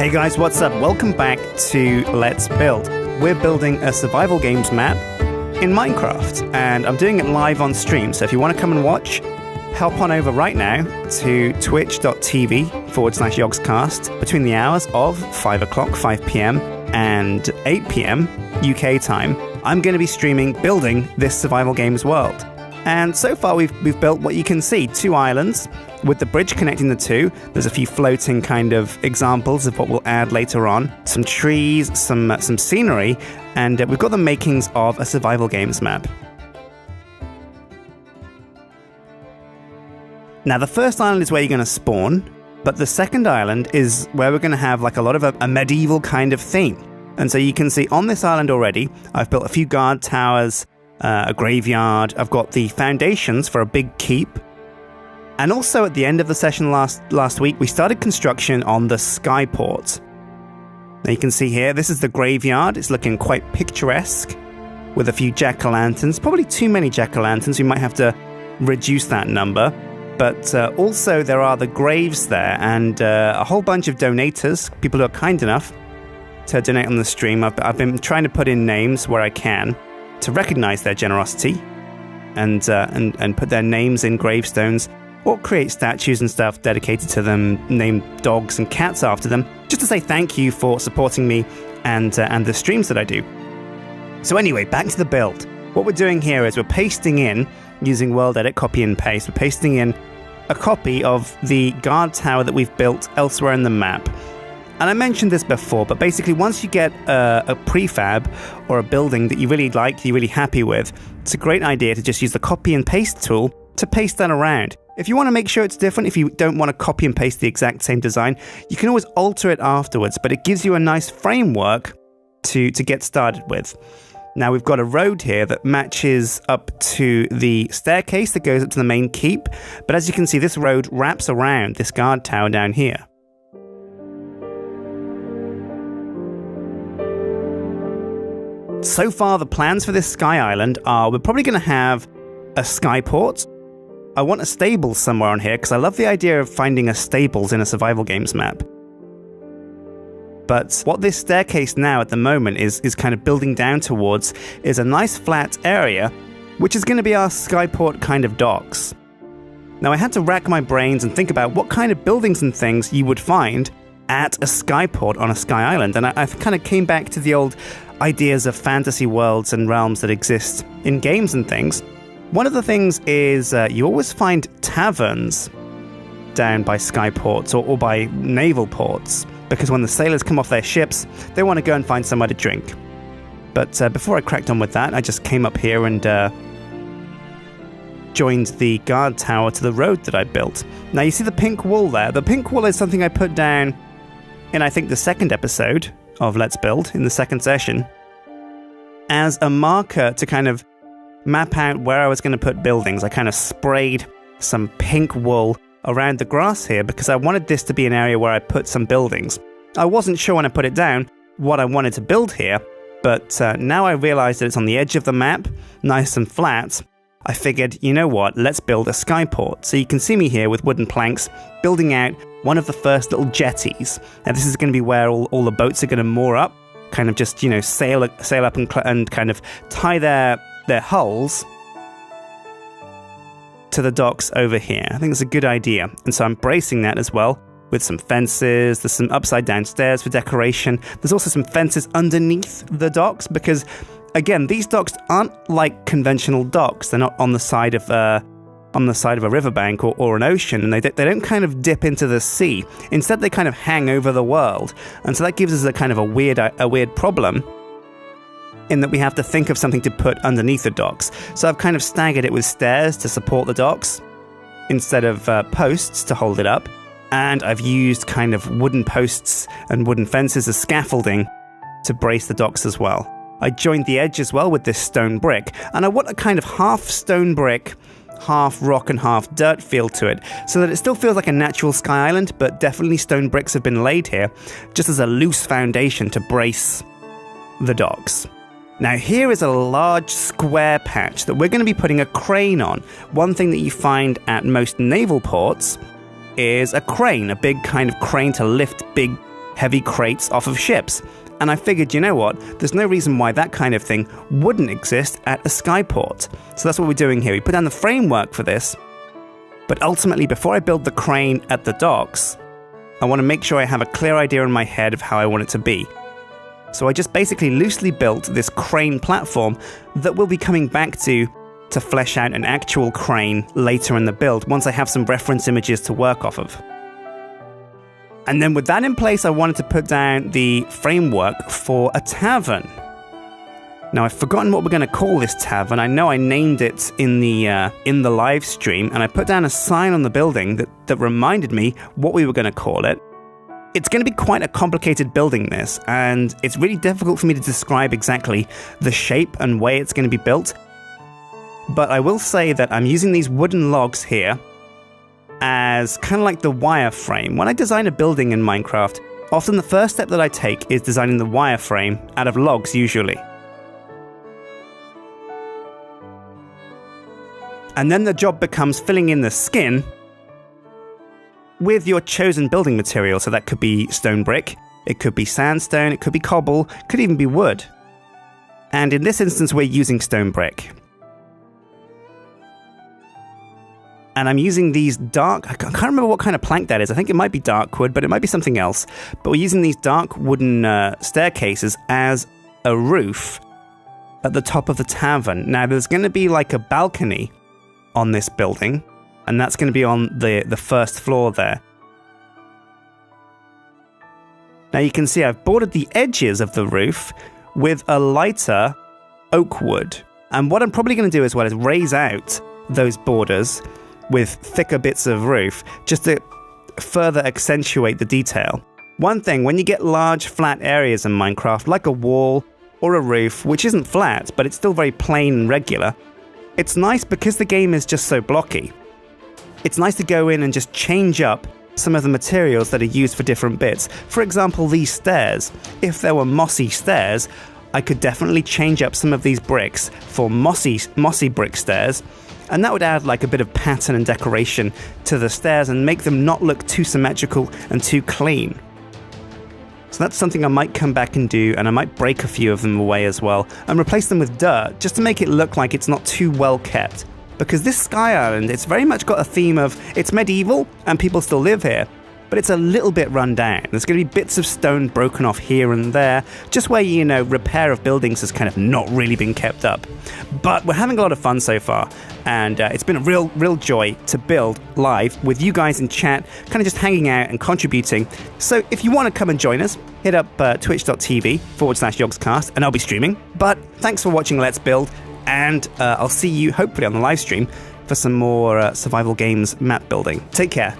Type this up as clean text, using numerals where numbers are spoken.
Hey guys, what's up? Welcome back to Let's Build. We're building a survival games map in Minecraft, and I'm doing it live on stream, so if you want to come and watch, hop on over right now to twitch.tv/Yogscast between the hours of 5 o'clock, 5 p.m. and 8 p.m. UK time. I'm going to be streaming building this survival games world. And so far we've built what you can see, 2 islands with the bridge connecting the two. There's a few floating kind of examples of what we'll add later on. Some trees, some scenery, and we've got the makings of a survival games map. Now the first island is where you're going to spawn, but the second island is where we're going to have like a lot of a medieval kind of theme. And so you can see on this island already, I've built a few guard towers, a graveyard. I've got the foundations for a big keep. And also at the end of the session last week, we started construction on the skyport. Now you can see here, this is the graveyard. It's looking quite picturesque with a few jack-o'-lanterns. Probably too many jack-o'-lanterns. We might have to reduce that number. But also there are the graves there and a whole bunch of donators, people who are kind enough to donate on the stream. I've been trying to put in names where I can to recognize their generosity and put their names in gravestones or create statues and stuff dedicated to them, name dogs and cats after them, just to say thank you for supporting me and the streams that I do. So anyway, back to the build. What we're doing here is we're pasting in, using World Edit, copy and paste, we're pasting in a copy of the guard tower that we've built elsewhere in the map. And I mentioned this before, but basically once you get a prefab or a building that you really like, you're really happy with, it's a great idea to just use the copy and paste tool to paste that around. If you want to make sure it's different, if you don't want to copy and paste the exact same design, you can always alter it afterwards, but it gives you a nice framework to get started with. Now we've got a road here that matches up to the staircase that goes up to the main keep, but as you can see, this road wraps around this guard tower down here. So far, the plans for this sky island are we're probably going to have a skyport. I want a stable somewhere on here because I love the idea of finding a stables in a survival games map. But what this staircase now at the moment is kind of building down towards is a nice flat area, which is going to be our skyport kind of docks. Now I had to rack my brains and think about what kind of buildings and things you would find at a skyport on a sky island. And I kind of came back to the old ideas of fantasy worlds and realms that exist in games and things. One of the things is you always find taverns down by skyports or by naval ports, because when the sailors come off their ships, they want to go and find somewhere to drink. But before I cracked on with that, I just came up here and joined the guard tower to the road that I built. Now you see the pink wool there. The pink wool is something I put down in, I think, the second episode of Let's Build, in the second session, as a marker to kind of map out where I was going to put buildings. I kind of sprayed some pink wool around the grass here because I wanted this to be an area where I put some buildings. I wasn't sure when I put it down what I wanted to build here, but now I realized that it's on the edge of the map, nice and flat. I figured, you know what, let's build a skyport. So you can see me here with wooden planks building out one of the first little jetties. Now this is going to be where all the boats are going to moor up, kind of just, sail up and kind of tie their hulls to the docks over here. I think it's a good idea. And so I'm bracing that as well with some fences. There's some upside down stairs for decoration. There's also some fences underneath the docks because, again, these docks aren't like conventional docks. They're not on the side of a riverbank or an ocean, and they don't kind of dip into the sea. Instead, they kind of hang over the world. And so that gives us a kind of a weird problem in that we have to think of something to put underneath the docks. So I've kind of staggered it with stairs to support the docks instead of posts to hold it up. And I've used kind of wooden posts and wooden fences as scaffolding to brace the docks as well. I joined the edge as well with this stone brick, and I want a kind of half stone brick, half rock and half dirt feel to it, so that it still feels like a natural sky island, but definitely stone bricks have been laid here, just as a loose foundation to brace the docks. Now here is a large square patch that we're going to be putting a crane on. One thing that you find at most naval ports is a crane, a big kind of crane to lift big heavy crates off of ships. And I figured, you know what, there's no reason why that kind of thing wouldn't exist at a skyport. So that's what we're doing here. We put down the framework for this, but ultimately, before I build the crane at the docks, I want to make sure I have a clear idea in my head of how I want it to be. So I just basically loosely built this crane platform that we'll be coming back to flesh out an actual crane later in the build, once I have some reference images to work off of. And then with that in place, I wanted to put down the framework for a tavern. Now, I've forgotten what we're going to call this tavern. I know I named it in the live stream, and I put down a sign on the building that reminded me what we were going to call it. It's going to be quite a complicated building, this, and it's really difficult for me to describe exactly the shape and way it's going to be built. But I will say that I'm using these wooden logs here as kind of like the wireframe. When I design a building in Minecraft, often the first step that I take is designing the wireframe out of logs, usually. And then the job becomes filling in the skin with your chosen building material. So that could be stone brick, it could be sandstone, it could be cobble, it could even be wood. And in this instance, we're using stone brick. And I'm using these dark, I can't remember what kind of plank that is. I think it might be dark wood, but it might be something else. But we're using these dark wooden staircases as a roof at the top of the tavern. Now, there's going to be like a balcony on this building, and that's going to be on the first floor there. Now you can see I've bordered the edges of the roof with a lighter oak wood. And what I'm probably going to do as well is raise out those borders with thicker bits of roof, just to further accentuate the detail. One thing, when you get large flat areas in Minecraft, like a wall or a roof, which isn't flat, but it's still very plain and regular, it's nice because the game is just so blocky. It's nice to go in and just change up some of the materials that are used for different bits. For example, these stairs. If there were mossy stairs, I could definitely change up some of these bricks for mossy brick stairs, and that would add like a bit of pattern and decoration to the stairs and make them not look too symmetrical and too clean. So that's something I might come back and do, and I might break a few of them away as well and replace them with dirt just to make it look like it's not too well kept. Because this Sky Island, it's very much got a theme of, it's medieval and people still live here, but it's a little bit run down. There's going to be bits of stone broken off here and there, just where, you know, repair of buildings has kind of not really been kept up. But we're having a lot of fun so far, and it's been a real joy to build live with you guys in chat, kind of just hanging out and contributing. So if you want to come and join us, hit up twitch.tv/Yogscast, and I'll be streaming. But thanks for watching Let's Build, and I'll see you hopefully on the live stream for some more survival games map building. Take care.